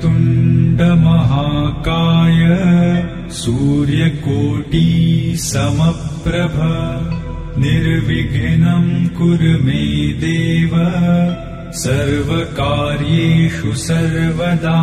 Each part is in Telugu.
वक्रतुण्ड महाकाय सूर्यकोटि समप्रभ निर्विघ्नं कुरु मे देव सर्वकार्येषु सर्वदा।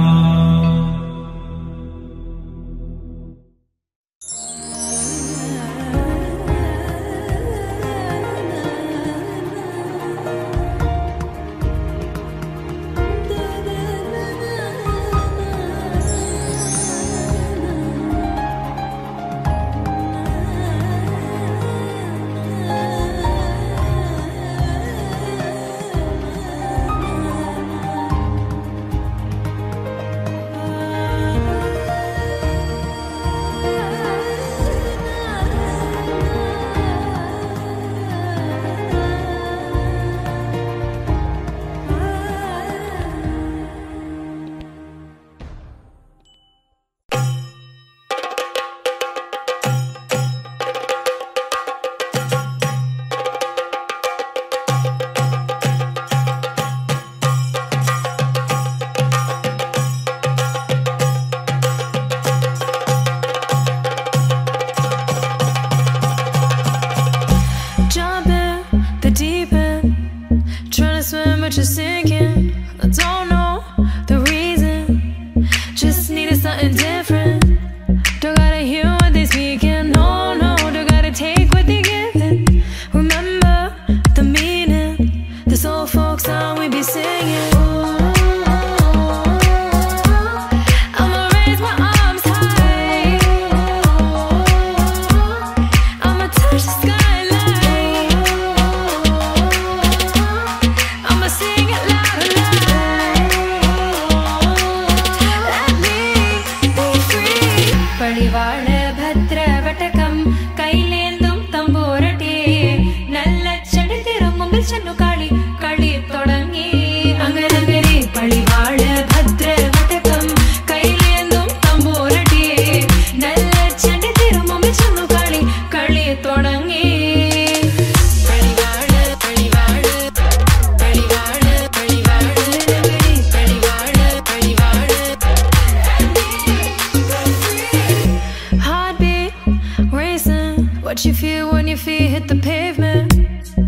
What you feel when your feet hit the pavement.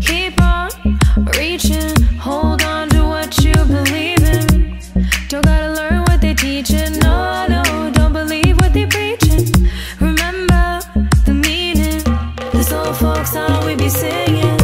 Keep on reaching, hold on to what you believe in. Don't gotta learn what they teaching, no, no, don't believe what they preaching. Remember the meaning, this old folk song we be singing.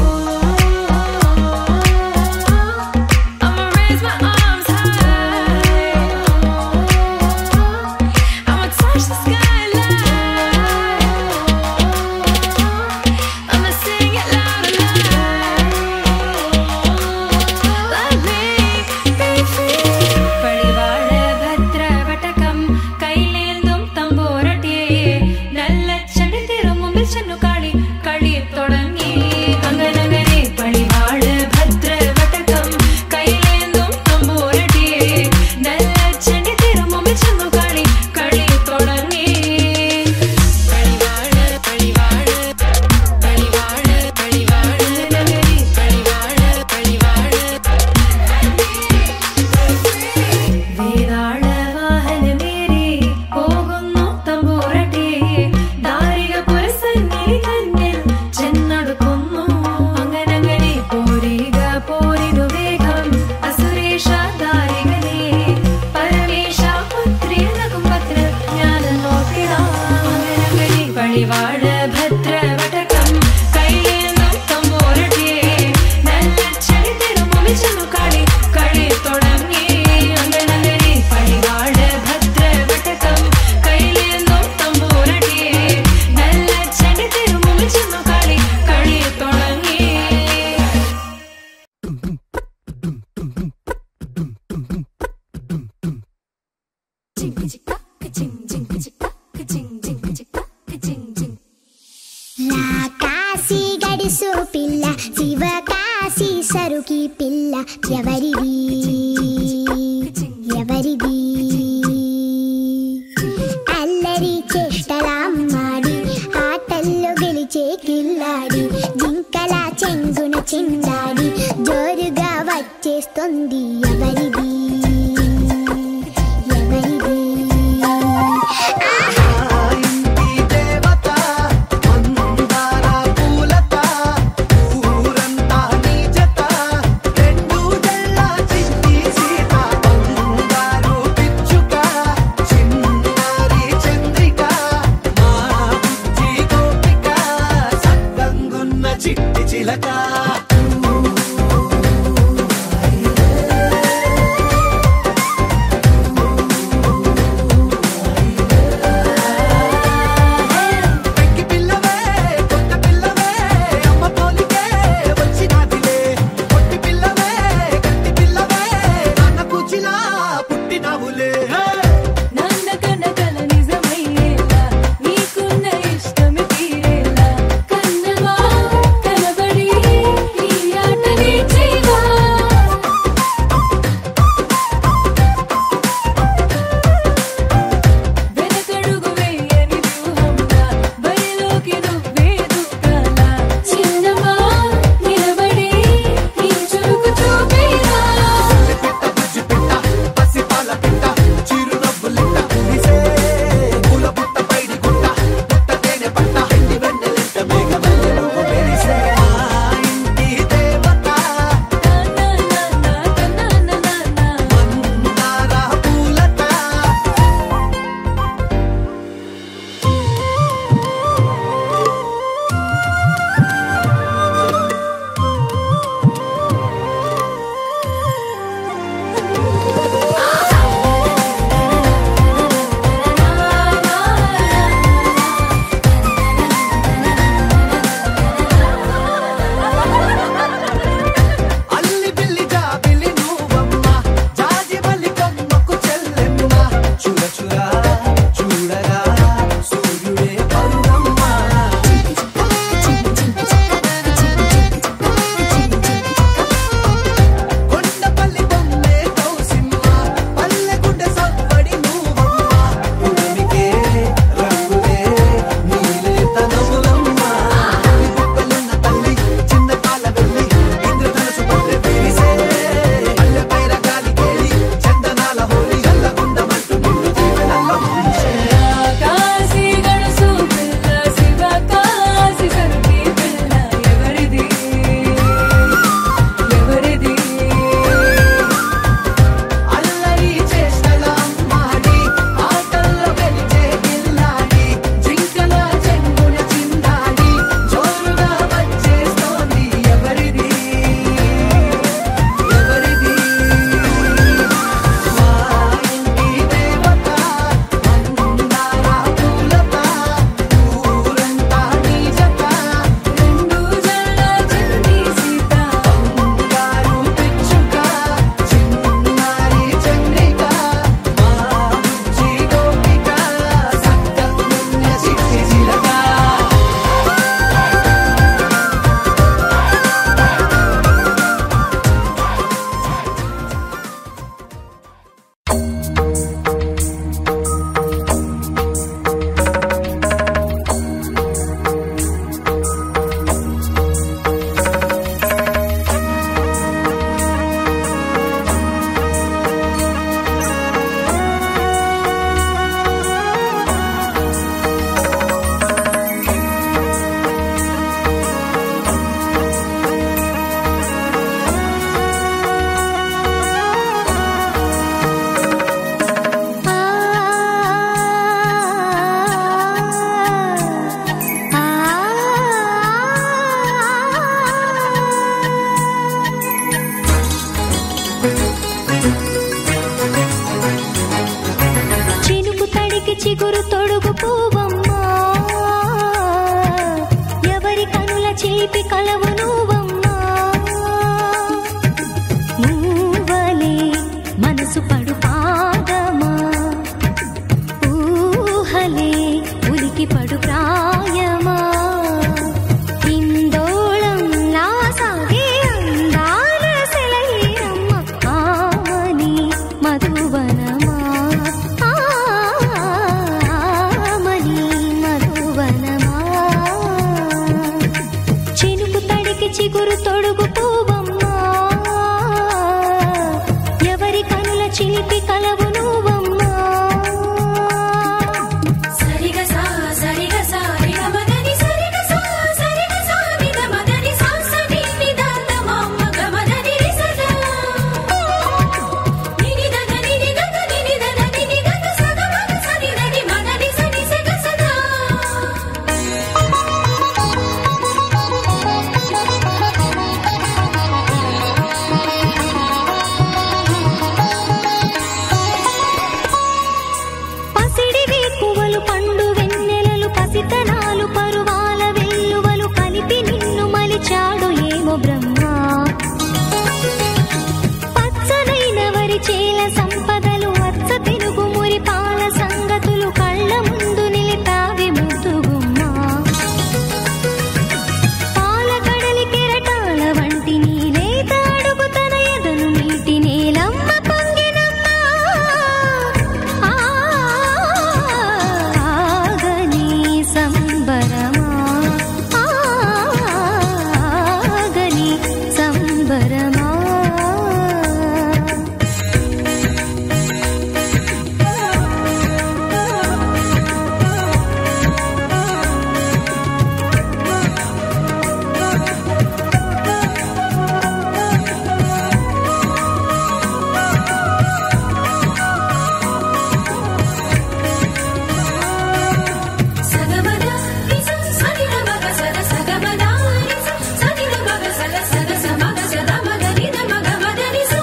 జోరుగా వచ్చేస్తుంది ఎవరిది ఎవరిది చిగురు తొడుగు పువ్వమ్మా ఎవరి కనుల చిలిపి కలవు నువ్వమ్మా నువ్వలే మనసు పడు పాదమా ఊహలే ఉలికి పడు ప్రాయమా ఇందోళం నా సాగే అందాల సెలయేరమ్మ ఆమని మధువనమా ఆమని మధువనమా చినుకు తడికి చిగురు తొడుగు పువ్వమ్మా ఎవరి కనుల చిలిపి కలవు నువ్వమ్మా సరిగ సా సరిగ సా రిగ మదని సరిగ సా సరిగ సా నిద మదని సా సని నిదాత మమ్మ గమదని రిసదా నిని దద నిని దద నిని దద నిని దద సద మగ సని దది మదని సని సగ సదా పసిడి వేకువలు పండు వెన్నెలలు పసితనాలు పరువాల వెల్లువలు కలిపి నిన్ను మలిచాడు ఏమో బ్రహ్మ పచ్చనైన వరి చేల సంపదలు అచ్చ తెలుగు మురి పాల సంగతులు కళ్ళ ముందు నిలిపావి ముద్దుగుమ్మా పాల కడలి కెరటాల వంటి నీలేత అడుగు తన ఎదను నీటి నేలమ్మ పొంగినమ్మా ఆగని సంబరమా ఆగని సంబరమా సగమద నిస సనిద మగ సద సగమద నిస సనిద మగ సద సగ సమగ సద మగ నిద మగ మద నిస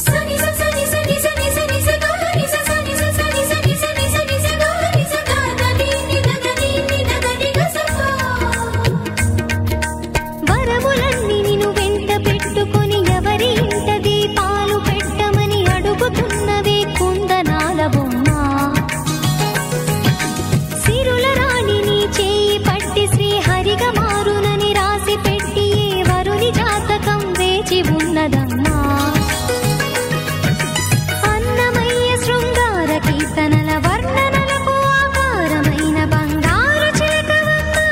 సని స సని సని సని సని స గ నిస సని స సని సని సని సని స గ నిస గ దని నిద దని నిద దని గ స వరములన్నీ నిన్ను వెంట పెట్టుకొని ఎవరి ఇంట దీపాలు పెట్టమని అడుగుతున్నవే కుందనాల బొమ్మ సిరుల రాణి నీ చేయి పట్టి శ్రీహరిగా మారునని రాసి పెట్టి ఏ వరుని జాతకం వేచి ఉన్నదమ్మా అన్నమయ్య శృంగార కీర్తనల వర్ణనలకు ఆకారమైన బంగారు చిలకవమ్మా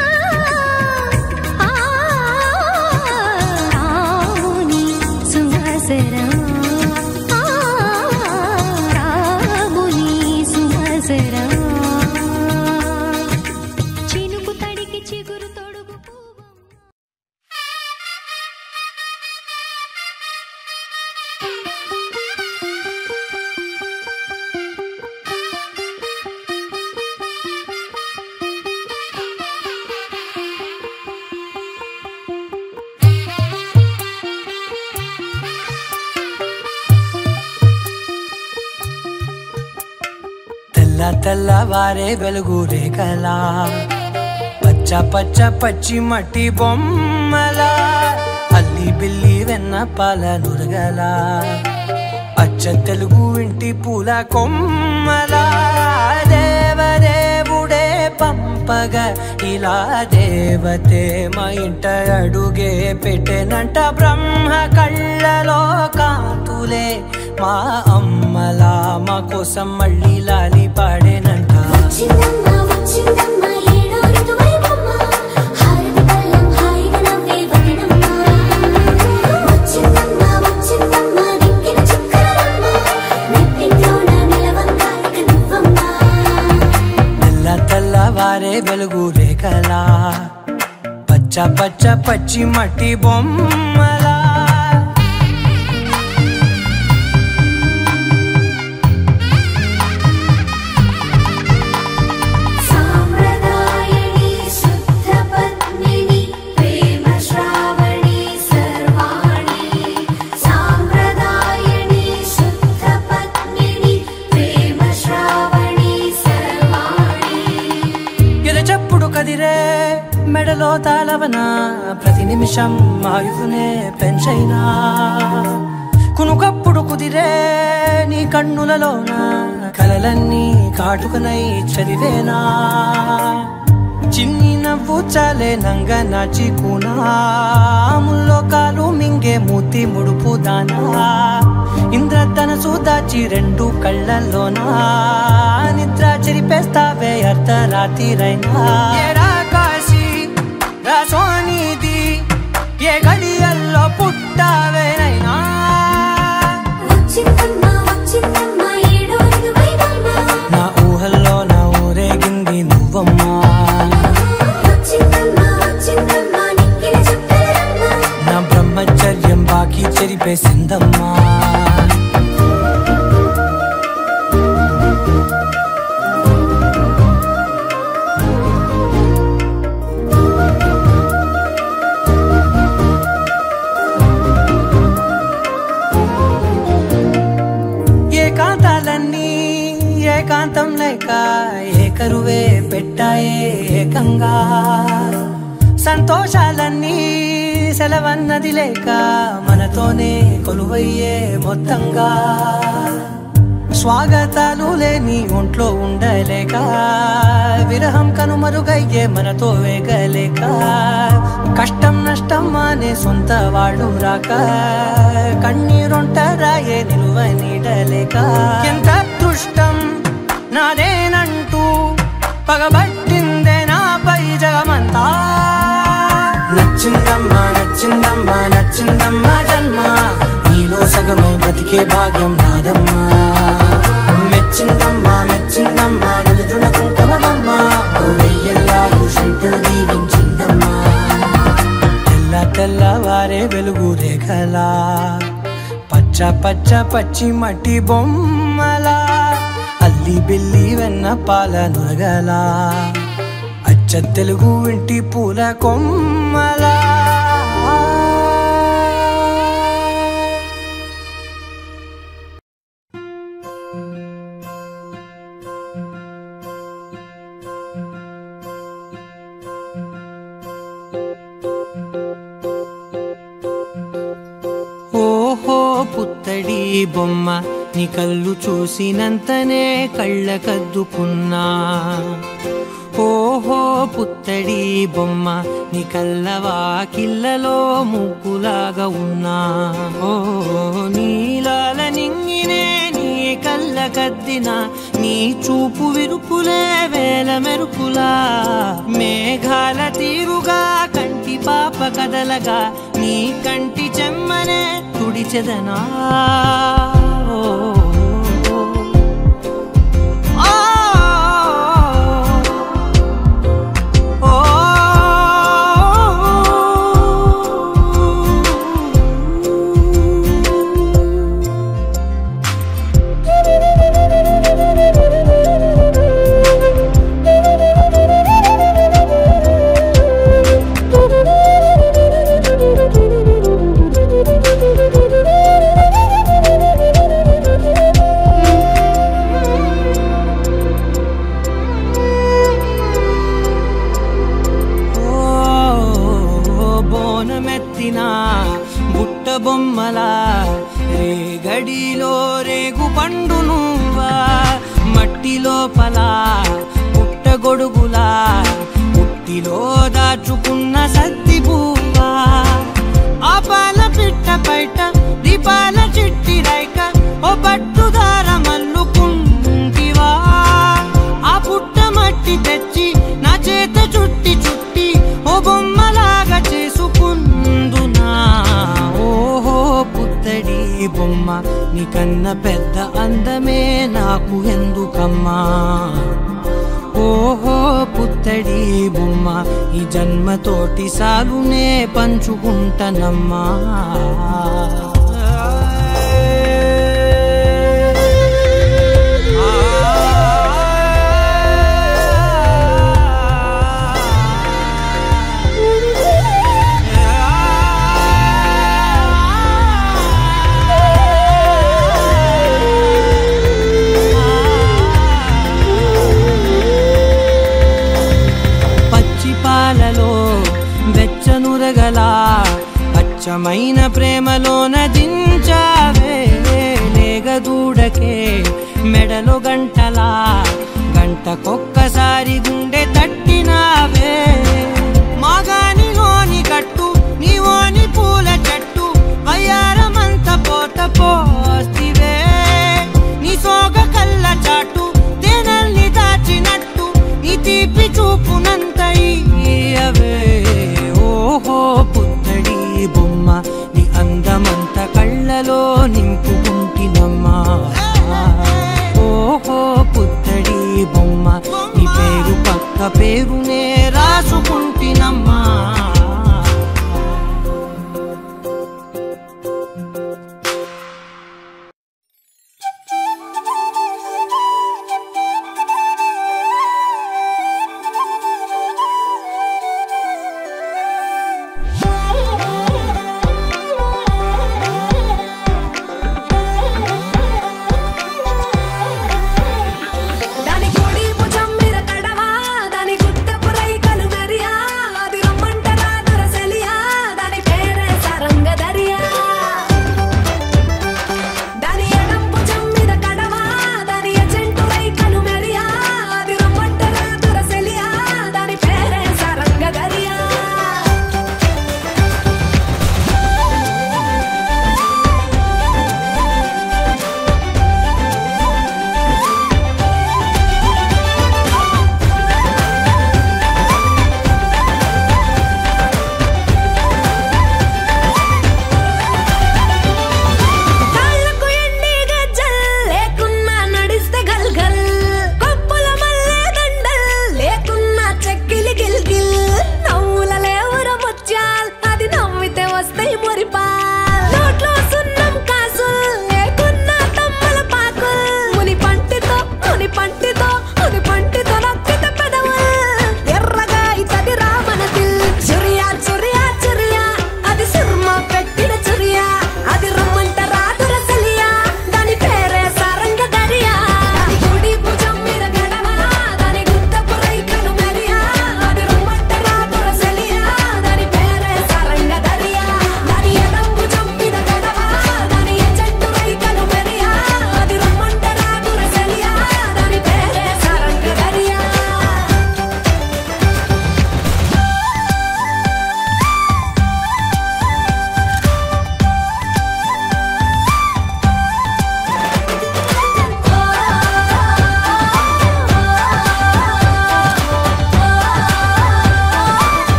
రాముని సుమసరమా రాముని సుమసరమా చినుకు తడికి చిగురు తొడుగు పువ్వమ్మా తెల్ల తెల్లవారే వెలుగు రేఖలా పచ్చ పచ్చ పచ్చి మట్టి బొమ్మలా అల్లి బిల్లి వెన్న పాల నురగలా అచ్చ తెలుగు ఇంటి పూల కొమ్మలా దేవదేవుడే పంపగా ఇలా దేవతే మా ఇంట అడుగే పెట్టెనంట బ్రహ్మ కళ్ళలో కాంతులే మా అమ్మలా మా కోసం మళ్ళీ లాలి పాడేనంట వచ్చిందమ్మ వచ్చిందమ్మ ఏడో ఋతువైవమ్మ హారతి పళ్ళం హాయిగా నవ్వే వదినమ్మ వచ్చిందమ్మ వచ్చిందమ్మ దిక్కిన చుక్కలమ్మ నెట్టింట్లోన నిలవంగా ఇక నువ్వమ్మ తెల్ల తెల్లవారే వెలుగు రేఖలా పచ్చ పచ్చ పచ్చి మట్టి బొమ్మలా సాంప్రదాయని శుద్ధ పద్మిని ప్రేమ శ్రావణి సర్వాణి సాంప్రదాయని శుద్ధ పద్మిని ప్రేమ మెడలో తాళవన ప్రతి నిమిషం ఆయుధునే పెంచైనా కునుకప్పుడు కుదిరే నీ కన్నులలోన కలలన్నీ కాటుకనై చదివేనా చిన్ని నవ్వు చాలే నంగ నాచి కూనాముల్లో కాలు మింగే మూతి ముడుపు దానా ఇంద్రధనసు దాచి రెండు కళ్ళల్లోనా నిద్ర చెరిపేస్తావే అర్ధరాత్రిరైనా ఏరా కాశీ రా సోనిది ఏ గడియల్లో పుట్టావేనైనా నా ఊహల్లో నా ఊరేగింది నువ్వమ్మా నా బ్రహ్మచర్యం బాకీ చెరిపేసిందమ్మా ఏకాంతాలన్నీ ఏకాంతం లేక ఏకరువే పెట్టాయే ఏకంగా సంతోషాలన్నీ సెలవన్నది లేక మనతోనే కొలువయ్యే మొత్తంగా స్వాగతాలు లేని ఒంట్లో ఉండలేక విరహం కనుమరుగయ్యే మనతో వేగలేక కష్టం నష్టం అనే సొంత వాడు రాక కన్నీరొంటరాయే నిలువ నీడలేక ఎంత అదృష్టం నాదేనంటూ పగబట్టిందే నాపై జగమంతా నచ్చిందమ్మా నచ్చిందమ్మా నచ్చిందమ్మా జన్మ నీలో సగమై బ్రతికే భాగ్యం నాదమ్మా మెచ్చిందమ్మా మెచ్చిందమ్మా నిలుదున కుంకుమమ్మా వెయ్యల్లాలు శంకరు దీవించిందమ్మా తెల్ల తెల్లవారే వెలుగు రేఖలా పచ్చ పచ్చ పచ్చి మట్టి బొమ్మలా అల్లి బిల్లి వెన్న పాల నురగలా అచ్చ తెలుగు ఇంటి పూల కొమ్మలా ఓహో పుత్తడి బొమ్మ నీ కళ్ళు చూసినంతనే కళ్ళకద్దుకున్నా ఓహో పుత్తడి బొమ్మ నీ కళ్ళవాకిళ్ళలో ముగ్గులాగా ఉన్నా ఓ నీలాల నింగినే నీ కళ్ళకద్దిన నీ చూపు విరుపులే వేల మెరుపులా మేఘాల తీరుగా కంటి పాప కదలగా నీ కంటి చెమ్మనే తుడిచెదనా బుట్ట బొమ్మలా రేగడిలో రేగు పండు నువ్వా మట్టి లోపల పుట్ట గొడుగులా పుట్టిలో దాచుకున్న సత్తి పువ్వా ఆ పాల పిట్ట బయట దీపాల చిట్టి రైక ఓ పట్టుదార మల్లుకుంటివా ఆ పుట్ట మట్టి తెచ్చి నా చేత చుట్టి చుట్టి ఓ బొమ్మలాగా చేసుకుందునా ఓహో పుత్తడి బొమ్మ నీకన్న పెద్ద అందమే నాకు ఎందుకమ్మా ఓహో పుత్తడి బొమ్మ ఈ జన్మతోటి సాలునే పంచుకుంటనమ్మా పాలలో అచ్చమైన ప్రేమలోన దించావే లేగదూడకే మెడలో గంటలా గంటకొక్కసారి గుండె తట్టినావే మాగానిలోని కట్టు నీవోని పూల చెట్టు వయ్యారమంత పోత పోస్తివే నీ సోగ కళ్ళ చాటు తేనల్ని దాచినట్టు నీ తీపి చూపునంత ఇయ్యవే ఓహో పుత్తడి బొమ్మ నీ అందమంత కళ్ళలో నింపుకుంటినమ్మా ఓహో పుత్తడి బొమ్మ నీ పేరు పక్క పేరునే రాసుకుంటినమ్మా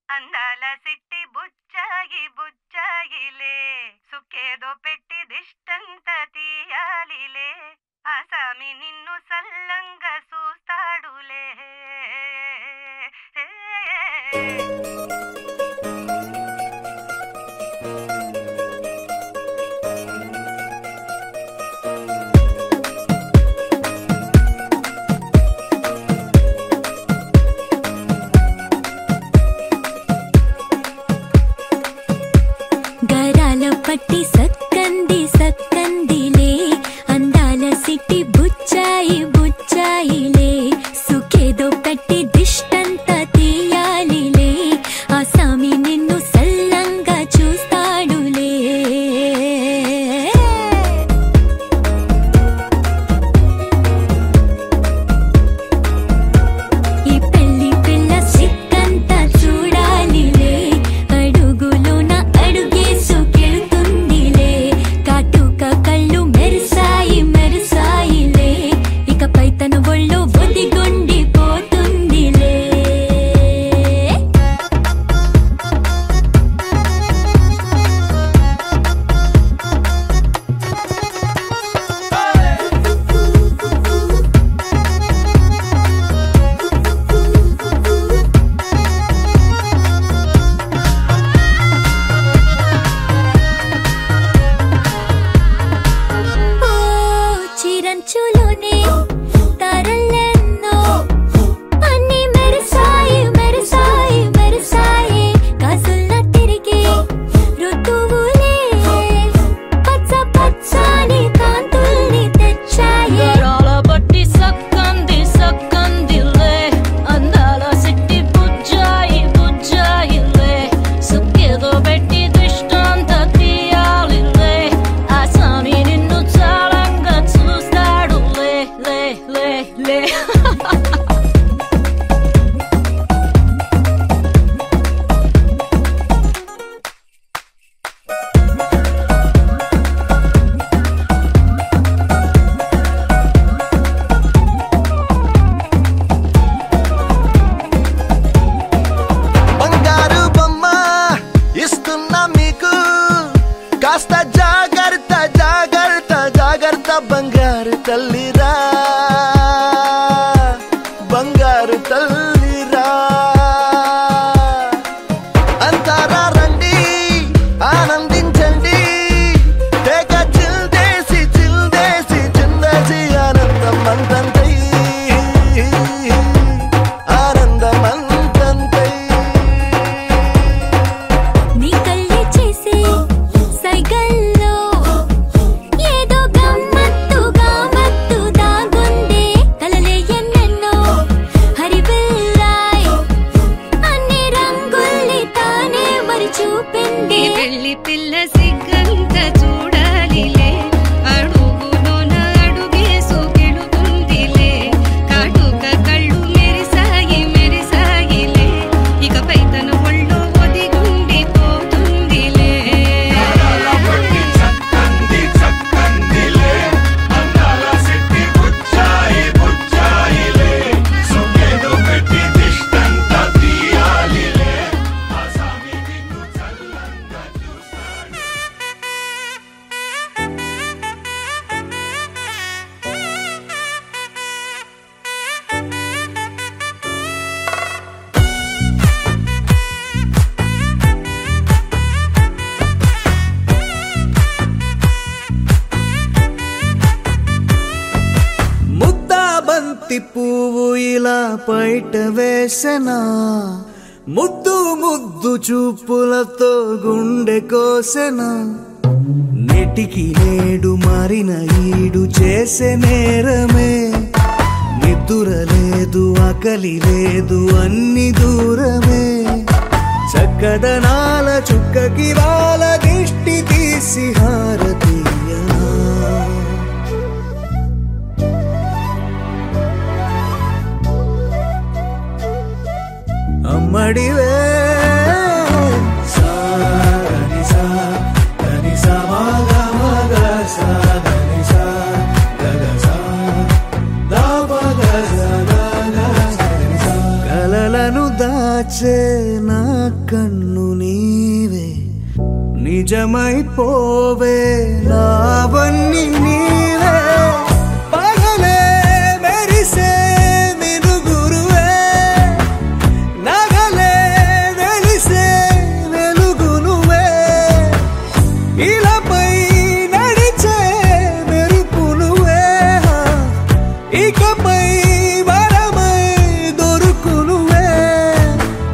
అందాల సిట్టి బుచ్చాయి బుచ్చాయిలే సుఖేదో పెట్టి దిష్టంత తీయాలిలే ఆసామి నిన్ను సల్లంగా చూస్తాడులే బంగారు తల్లిరా బంగారు తల్లిరా అంతారా రండి ఆనందించండి తెగ చిల్దేసి చిందేసి ఆనందం అంతంతై ఆనందం అంతంతై నీ కళ్ళే చేసే సైగల్లో ఏదో గమ్మత్తుగా మత్తు దాగుందే కలలే ఎన్నెన్నో హరిబిల్లాయ్ అన్ని రంగుల్ని తానే మరి చూపింది పెళ్లి పిల్ల సిగ్గంత చూడాలిలే అడుగులోన అడుగేసుకెళుతుందిలే కాటుక కళ్ళు మెరిసాయిలే ఇకపై తన ఒళ్ళో ఒదిగుండిపోతుందిలే ముద్దా బంతి పువ్వు ఇలా బయట వేసెనా ముద్దు ముద్దు చూపులతో గుండె కోసెనా నెటికి నేడు మారిన ఈడు చేసే నేరమే నిద్ర లేదు ఆకలి లేదు అన్ని దూరమే చక్కదనాల చుక్కకి వాళ్ళ దిష్టి తీసి హారతీయనా అమ్మడివే కలలను దాచే నా కన్ను నీవే నిజమైపోవే నావన్నీ నీవే పగలే మెరిసే మినుగురువే నగలే వెలిసే వెలుగు నువ్వే ఇలాపై నడిచే మెరుపు నువ్వే ఇకపై వరమై దొరుకు నువ్వే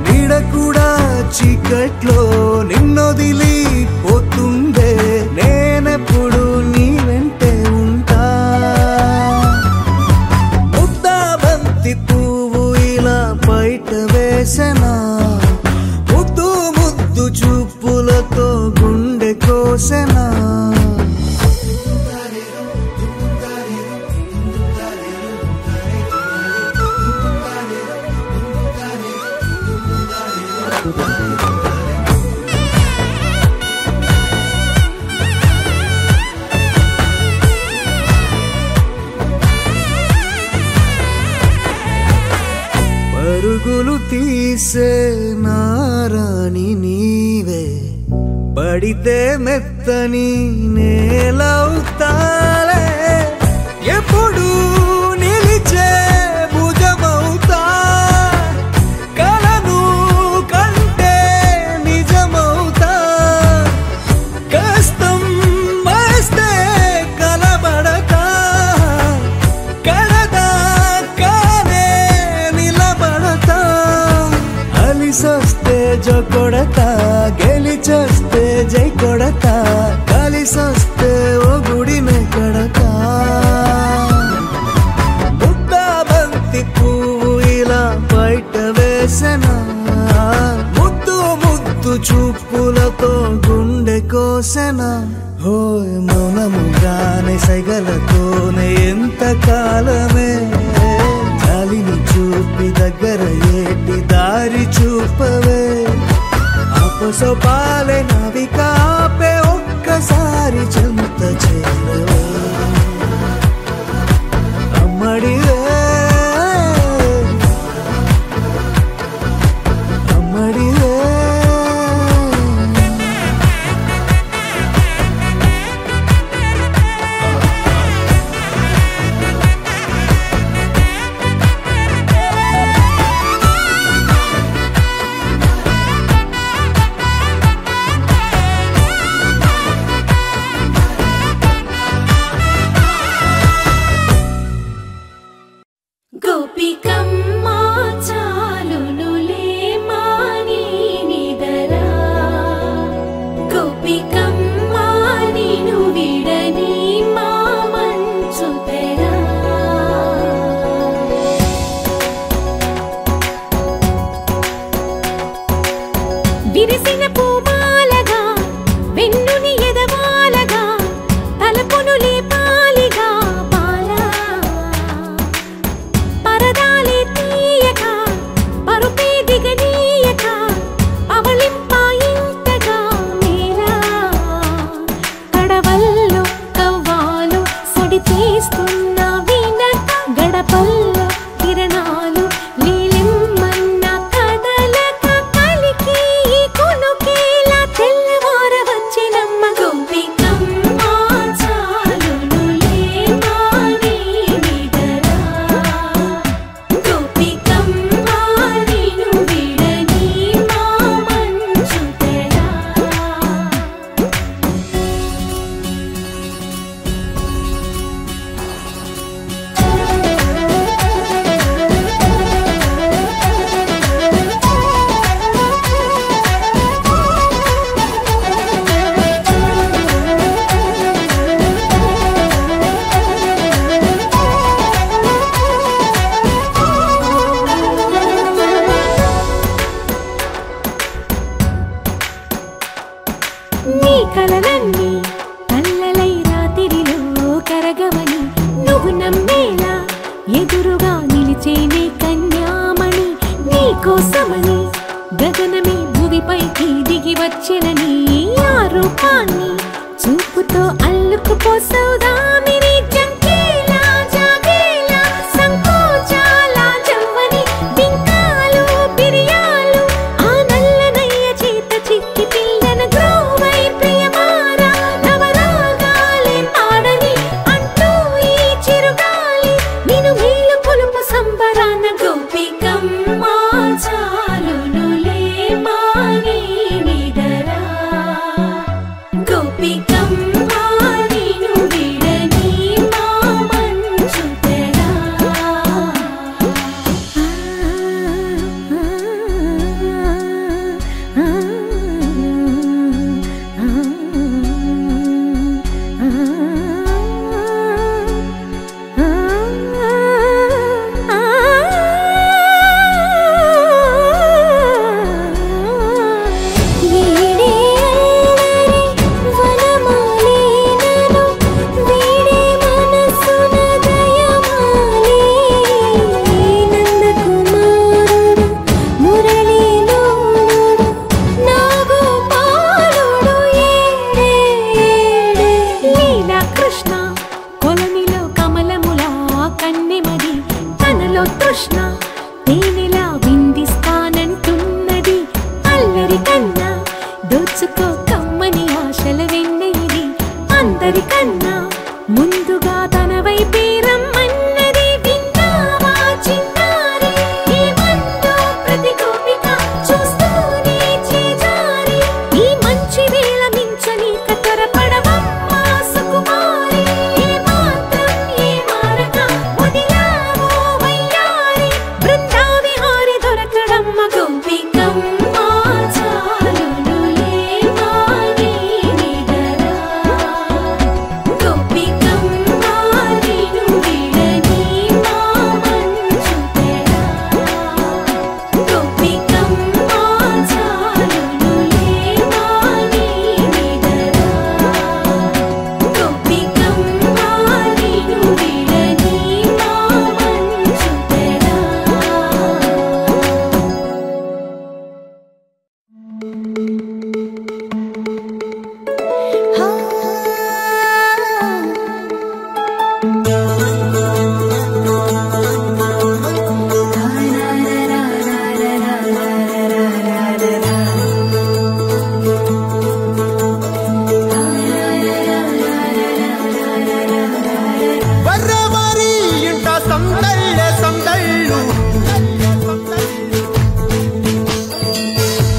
నీడ కూడా చీకట్లో నిన్నొదిలి పోతుండే నేనెప్పుడు నీ వెంటే ఉంటా ముద్దా బంతి పువ్వు ఇలా బయట వేసెనా ముద్దు ముద్దు చూపులతో గుండె కోసెనా పరుగులు తీసే నారాణి నీవే పడితే మెత్తని నేలవుతాలే ఎప్పుడు నిలిచే భుజమవుతా కలను కంటే నిజమవుతా కష్టం వస్తే కలబడతా కడదాకానే నిలబడతా అలిసొస్తే జో కొడతా గెలిచొస్తే జై కొడతా కలిసొస్తే ఓ గుడినే కడతా ముద్దా బంతి పువ్వు ఇలా బయట వేసెనా ముద్దు ముద్దు చూపులతో గుండె కోసెనా హోయ్ మౌనముగానే సైగలతోనే ఎంత కాలమే జాలిని చూపి దగ్గర ఏటి దారి చూపవే అపసోపాలే నావిక ఆపే ఒక్కసారి చెంత చేరవే అమ్మడివే అమ్మడివే తీస్తున్న వీణత గడపల్లో కిరణాలు లీలిమ్మన్న కదలక కలికి ఈ కొనుకేలా తెల్లవార వచ్చినమ్మ గోపికమ్మ చాలునులే మాని నిదరా గోపికమ్మ నిను విడని మా మంచు తెరా నీ కలలన్నీ కల్లలై రాత్రిలో కరగవని నువ్వు నమ్మేలా ఎదురుగా నిలిచేనే కన్యామణి నీ కోసమని గగనమే భూమిపైకి దిగి వచ్చినని ఆ రూపాన్ని చూపుతో అల్లుకుపోసౌదామిని జంకేలా జాగేలా సంకోచాల జవ్వని బింకాలు బిరియాలు ఆ నల్లనయ్య చేత చిక్కి పిల్లన గ్రోవై ప్రియమారా నవరాగాలే పాడని అంటూ ఈ చిరుగాలి నిన్ను మేలు పొలుపు సంబరాన గోపికమ్మ చాలునులే మాని నిదరా గోపికమ్మ నిను విడని మా మంచు తెరా వీడే అల్లరి వనమాలినను వీడే మనసున దయమాలి నందకుమారుడు మురళీలోలుడు నాగోపాలుడు ఏడే లీలా కృష్ణ కొలనిలో కమలములా కన్నెమది తనలో తృష్ణ తేనెలా విందిస్తానంటున్నది అల్లరి కన్నా దోచుకో కమ్మని ఆశల వెన్నెయిది అందరికన్నా ముందుగా తన వైపే రమ్మన్నది విన్నావా చిన్నారి ఏమందో ప్రతి గోపిక చూస్తూనే చేజారి ఈ మంచి వేళ మించని కతరపడవమ్మ సుకుమారి ఏ మాత్రం ఏ మారక వదిలావో వయ్యారి బృందావిహారి దొరకడమ్మ గోపికమ్మ చాలునులే మాని నిదరా గోపికమ్మ నిను విడని మా మంచు తెరా గోపికమ్మ చాలునులే మాని నిదరా గోపికమ్మ నిను విడని మా మంచు తెరా వరవరి ఇంట సందళ్ళే సందళ్ళు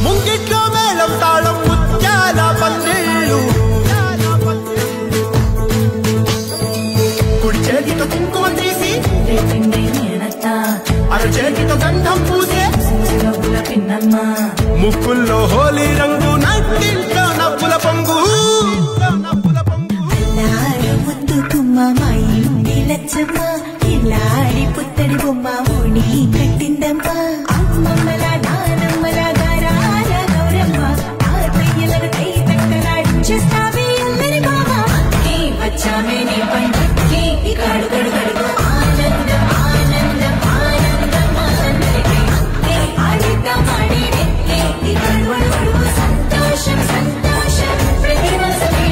ముంగిట్లో మేళం తాళం ముత్యాల పందిళ్ళు కుడి చేతితో కుంకుమ తీసి అర చేతితో గంధం పూసే ముక్కుల్లో హోలీ రంగు నట్టింట్లో నవ్వుల పొంగు ముద్దు కుమ్మ మా ఇంటి లచ్చమ్మ ఇల్లాడి పుత్తడి బొమ్మ ఓడి కట్టిందమ్మ అమ్మమ్మల నానమ్మల గారాల గౌరమ్మ తాతయ్యలను కై తక్కలాడించేస్తావే అల్లరి బావ వచ్చామే నీ పండుగకి కడు కడు కడుగు ఆనందం ఆనందం ఆనందం ఆనందరికై ఆడిద్దాం ఆడిడే కడు కడుగు సంతోషం సంతోషం ప్రతి మాసమే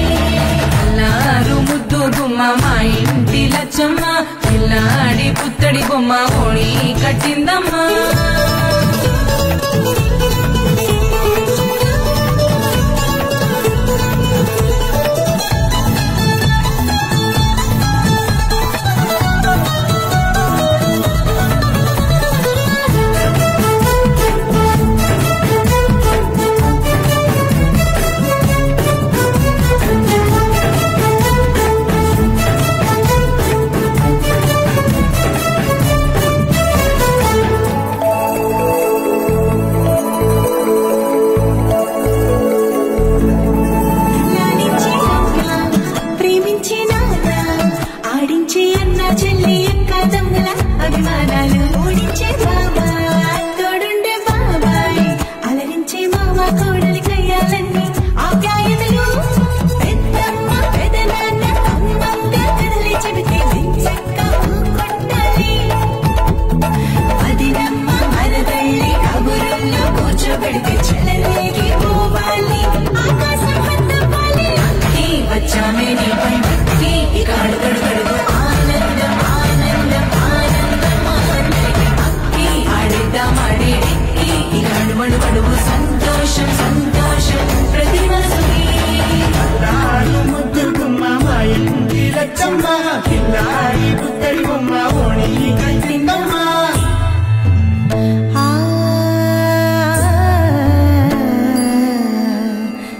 అల్లారు ముద్దు గుమ్మ మా ఇంటి లచ్చమ్మ పిల్లాడి పుత్తడి బొమ్మ ఓణి కట్టిందమ్మా సంతోషం సంతోషం ప్రతి ముద్దుకుమ్మ మా ఇంటి లచ్చమ్మ పిల్లాడి పుత్తడి బొమ్మ ఓణి కట్టిందమ్మా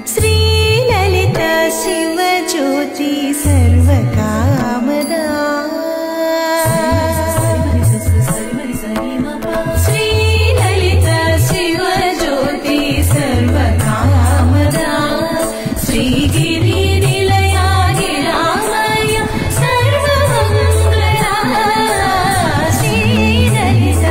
శ్రీలలిత శివజ్యోతి సర్వకామదా శ్రీలలిత శివజ్యోతి సర్వకామదా శ్రీగిరి నిలయాగి రామయ్య సర్వమంగళా శ్రీలలిత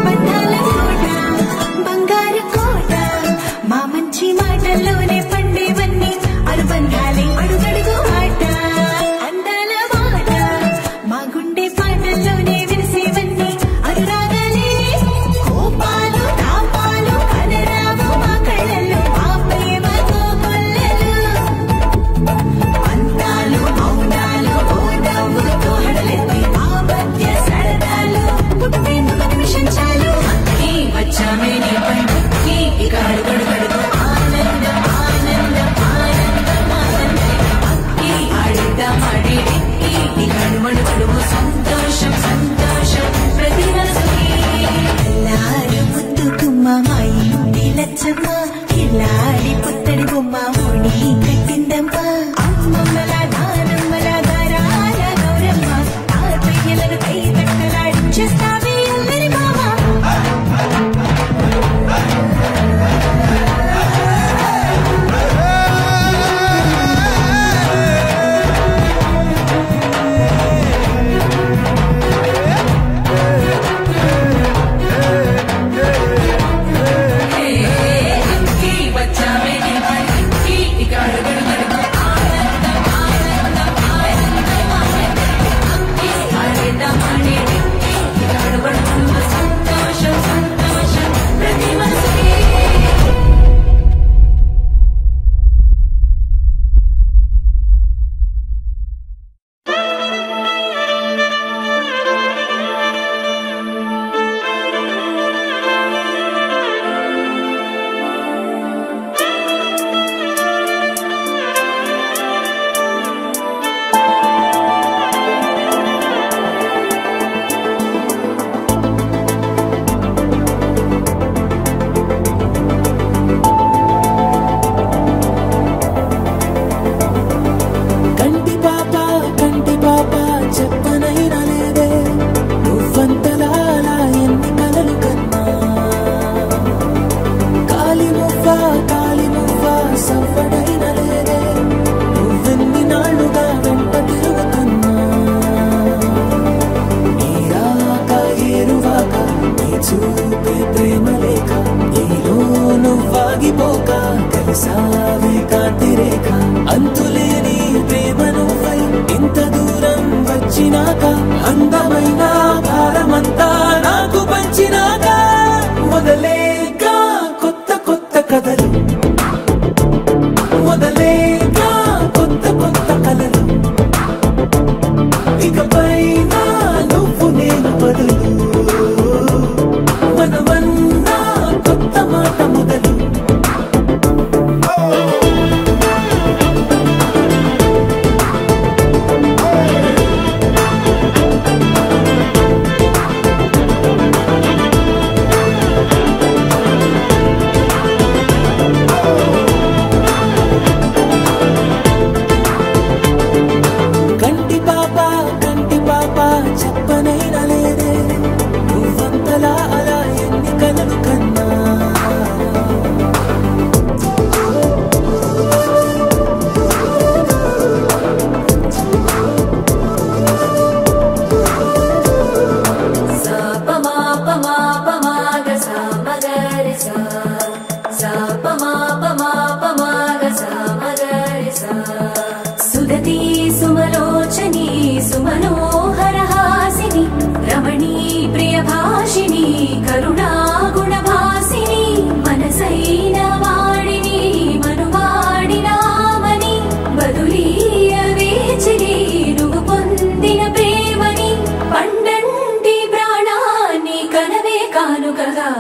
బంధాల కోట బంగారు కోట మా మంచి మాటల్లోనే పండేవన్నీ అనుబంధాలే అడుగడుగు ఆట అందాల మాట మా గుండె పాటల్లోనే విరిసేవన్నీ అనురాగాలే కోపాలు తాపాలు కలరావు మా కళ్ళల్లో మా ప్రేమ కోకొల్లలు అందాలు మౌనాలు ఓ నవ్వుతో హడలెత్తి మా మధ్య సరదాలు పుట్టేందుకు నిమిషం చాలు అక్కి వచ్చామే నీ పండుక్కి ఇక అడుగడుగడుగు ఆనందం ఆనందం ఆనందం ఆనందం అక్కి ఆడిద్దాం ఆడేడెక్కి ఇక అడుగడుగడుగు సంతోషం సంతోషం ప్రతి మనసుకి ఎల్లారు ముద్దుకుమ్మ మా ఇంటి లచ్చమ్మ పిల్లాడి పుత్తడి బొమ్మ ఓణి కట్టిందమ్మా అమ్మమ్మల నానమ్మల గారాల గౌరమ్మ తాతయ్యలను కై తట్టలాడించేస్తావే అల్లరి మామ అక్కి వచ్చామే నీ పండుక్కి ఇక అడుగు మార్చినాక అందమైన భారమంతా నాకు పంచినాక మొదలేక కొత్త కొత్త కథలు మొదలేక కొత్త కొత్త కలలు ఇకపైన నువ్వు నేను బదులు మనమన్నా కొత్త మాట మొదలు చెప్పనైనా లేదే నువ్వంతలా అలా ఎన్ని కలలు కన్నా సుదతి సుమలోచని సుమనోహర హాసిని రమణీ ప్రియభాషిణి కరుణా గుణభాసిని మనసైన వాడిని మనువాడినామని బదులీయ వేచిని నువ్వు పొందిన ప్రేమని పండంటి ప్రాణాన్ని కనవే కానుకగా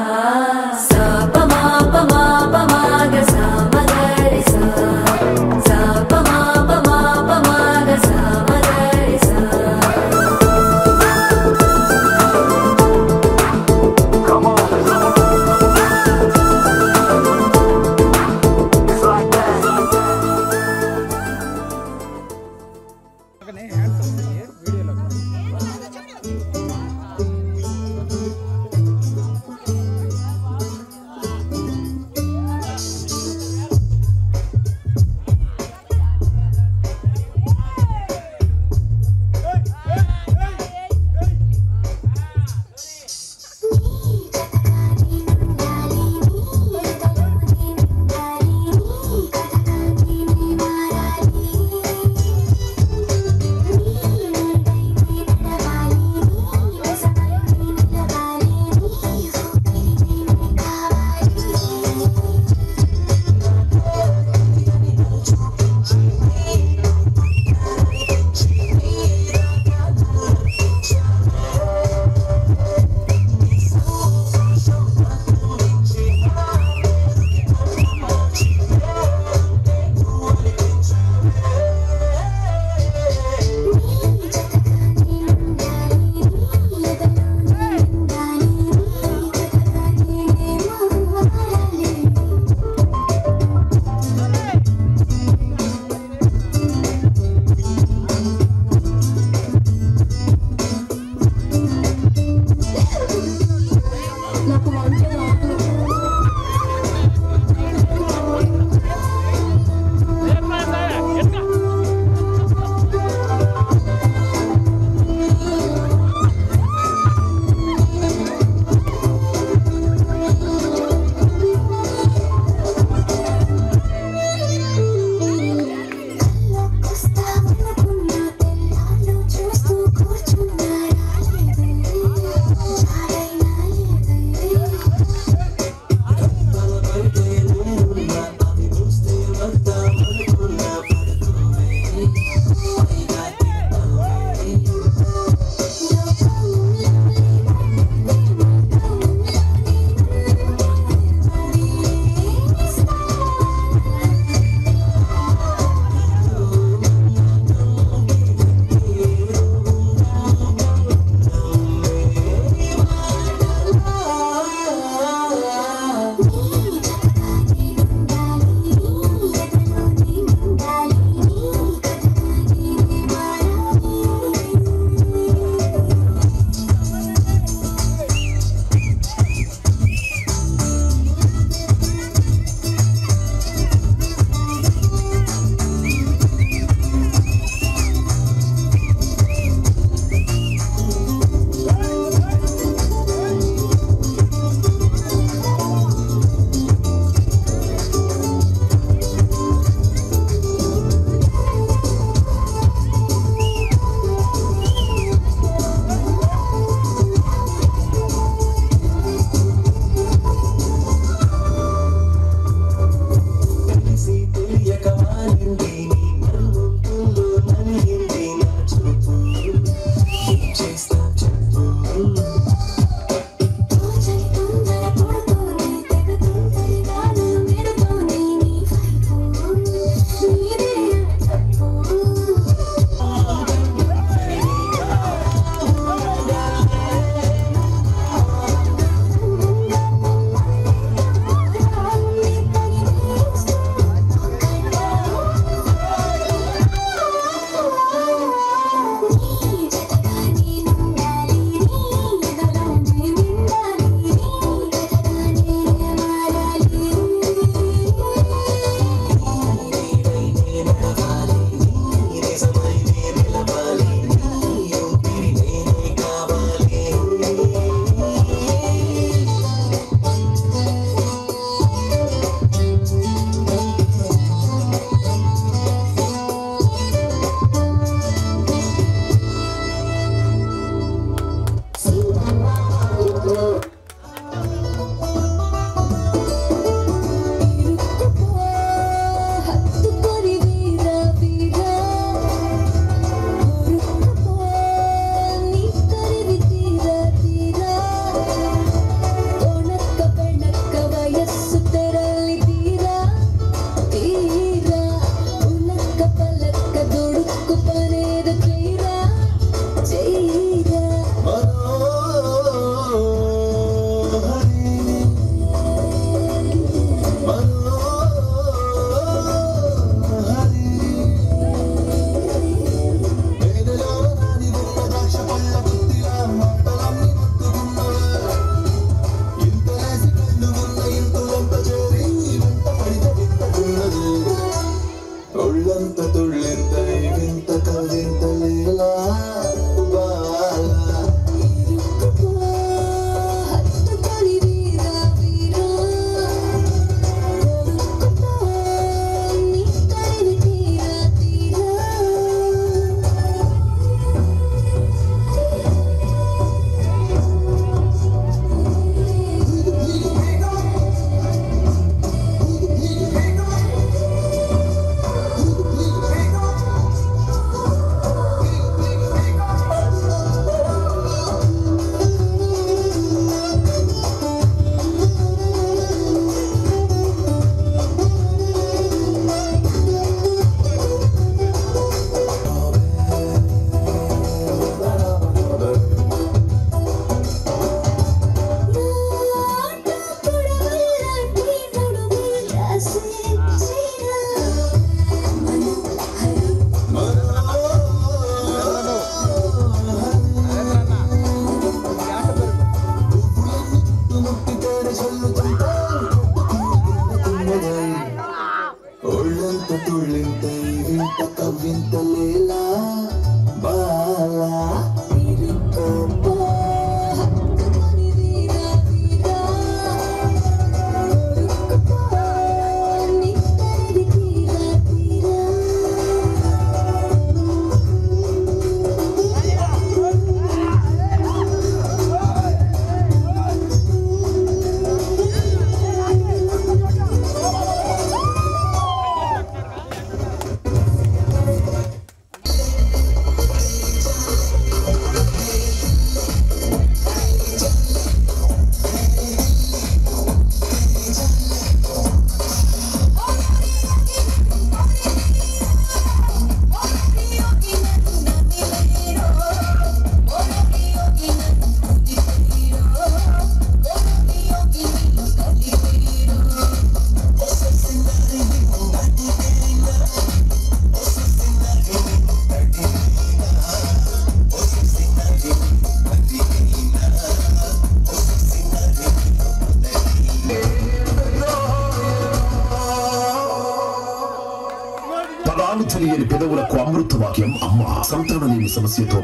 తెలియని పెదవులకు అమృత వాక్యం అమ్మ సంతానలేని సమస్యతో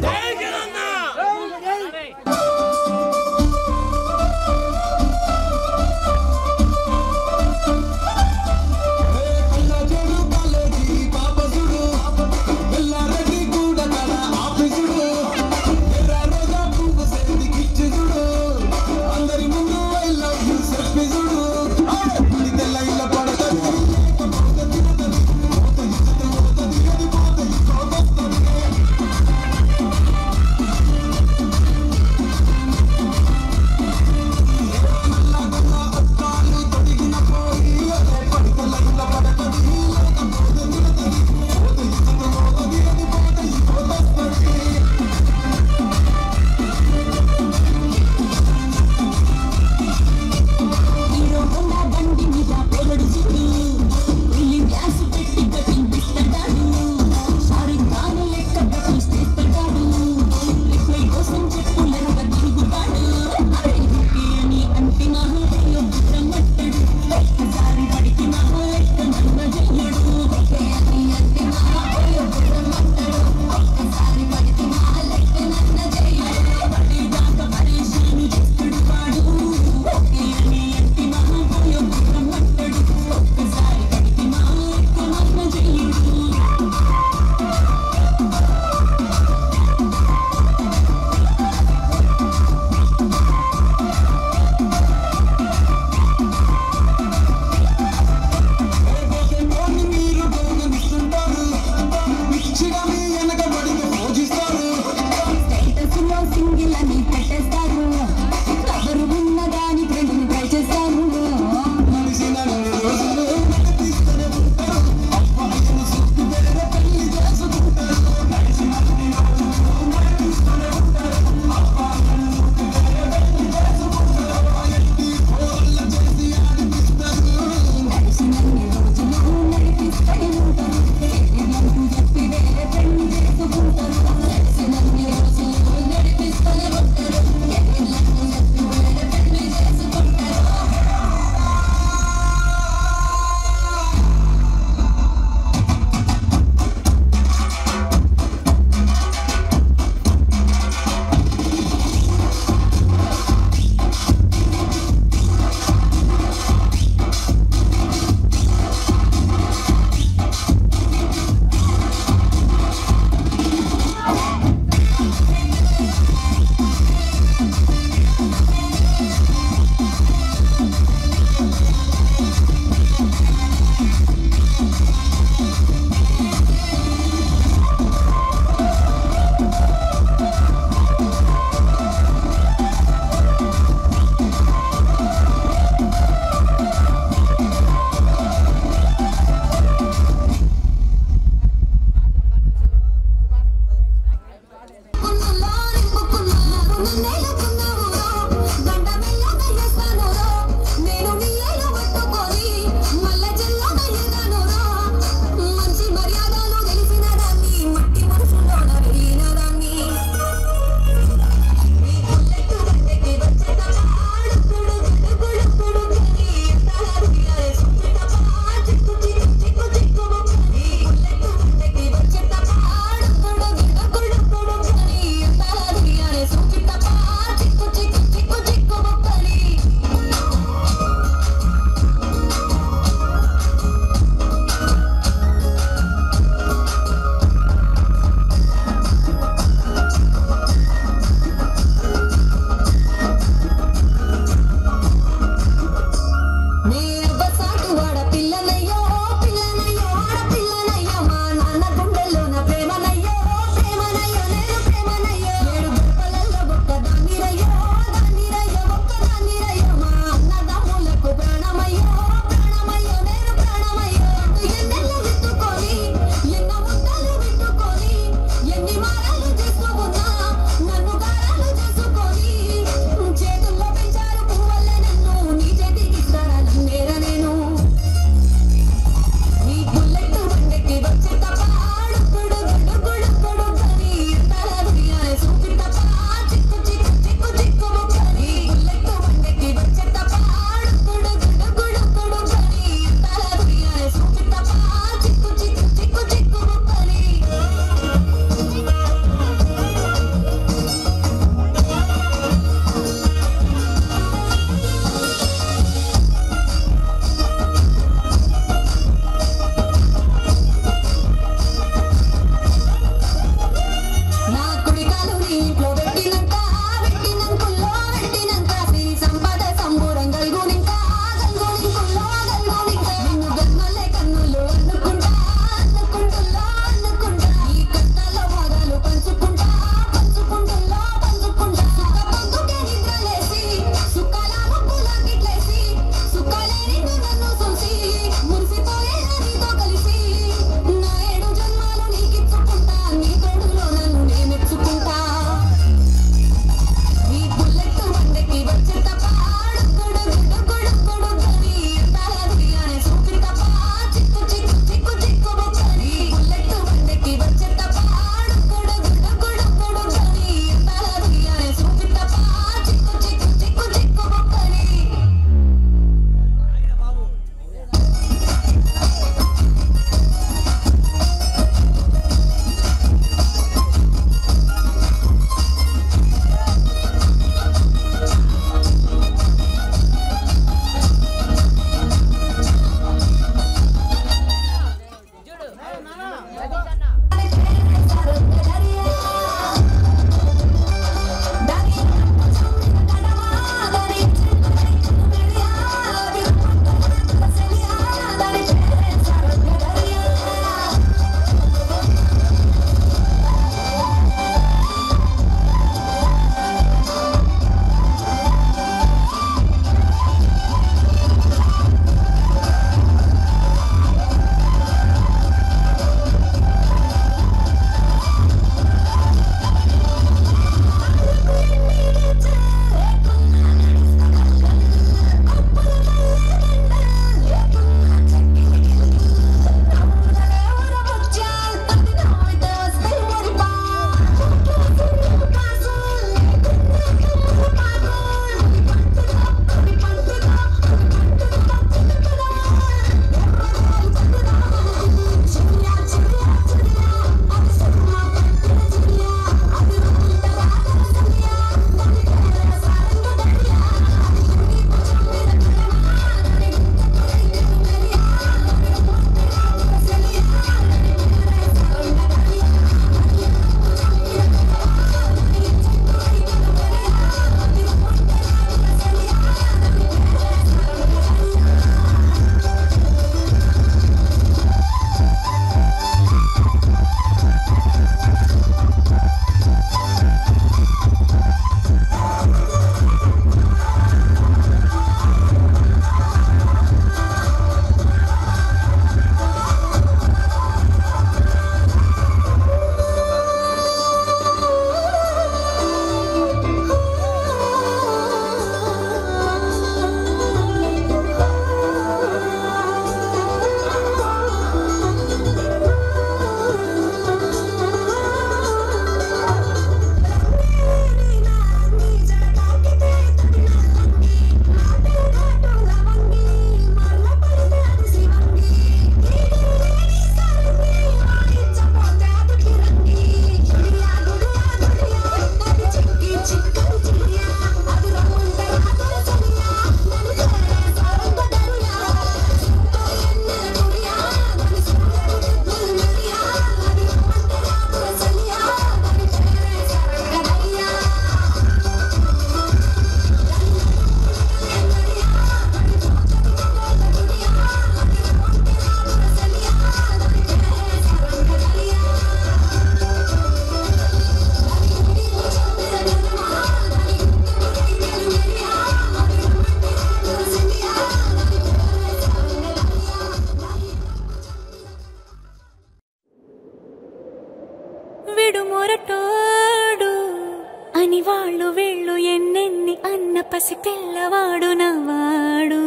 అని వాళ్ళు వీళ్ళు ఎన్నెన్ని అన్న పసి పిల్లవాడు నవ్వాడు.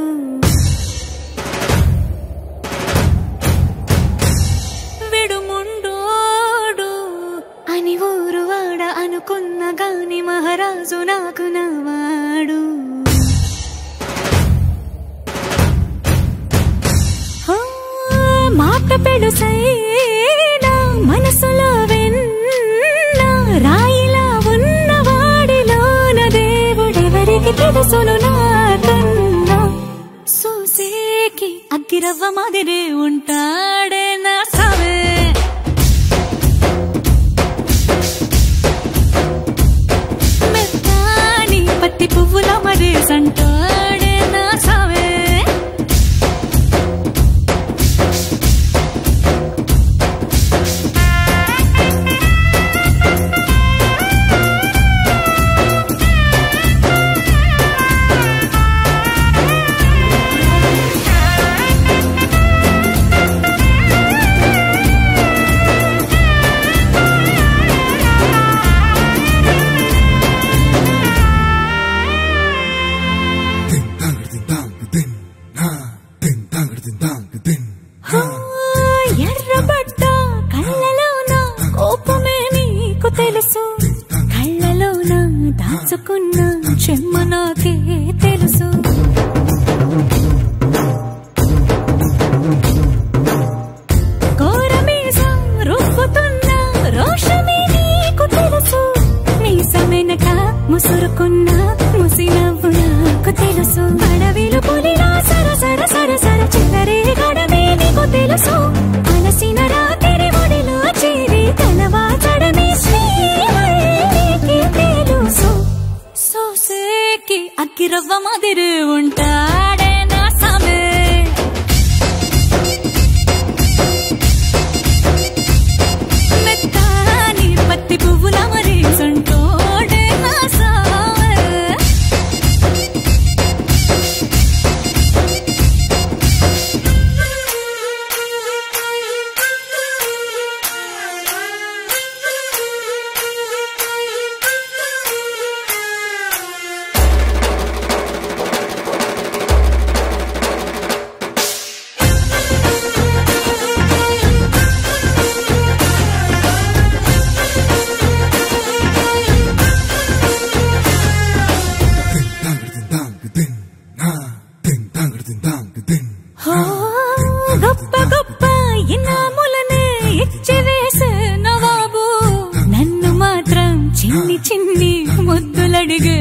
విడుముండోడు అని ఊరు వాడ అనుకున్న గాని మహారాజు నాకు నవ్వాడు. మాట పెడుసైనా మనసులో వెన్న రాయిలా ఉన్నవాడిలోన దేవుడెవరికి తెలుసును నాకన్నా. సూసేకి అగ్గిరవ్వ మాదిరే ఉంటాడే నా సావే. మెత్తాని పత్తి పువ్వుల మరి సంటాడే నా సావే. ఎర్రబడ్డ కళ్ళలోన కోపమే నీకు తెలుసు, కళ్ళలోన దాచుకున్న చెమ్మ నాకే తెలుసు. కోరమీసం రుబ్బుతున్న రోషమే నీకు తెలుసు, మీసమెనక ముసురుకున్న ముసినవ్వు నాకు తెలుసు. అడవిలు పులిలా సరసర సరసర చిల్లరే గడమే నీకు తెలుసు, అలసిన రాత్రి ఒడిలో చేరి కలవాచడమే శ్రీవల్లికి తెలుసు. సోసేకి అగ్గిరవ్వ మాదిరి ఉంటాడే నా సామే. మెత్తాని పత్తి పువ్వుల మరి సంటోడే నా సామే. గొప్ప గొప్ప ఇనాములనే ఇచ్చి వేసే నవాబు, నన్ను మాత్రం చిన్ని చిన్ని ముద్దులడిగే